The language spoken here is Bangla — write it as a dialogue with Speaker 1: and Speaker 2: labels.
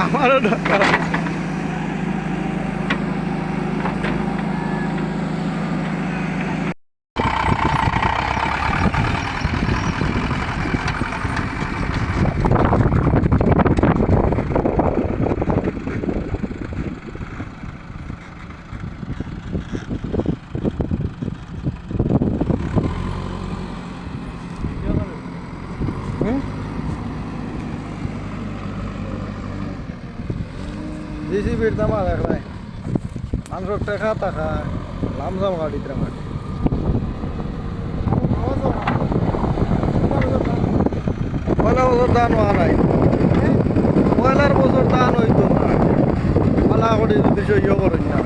Speaker 1: আমারও দরকার। জিসিবির দামা দেখলাই মানুষের টেকা টাকা লামসাম গাড়িতে মাটি পয়লা বছর দান হওয়া নাই পয়লার বছর দান হইতো না পালা করে যদি সহ্য করেন না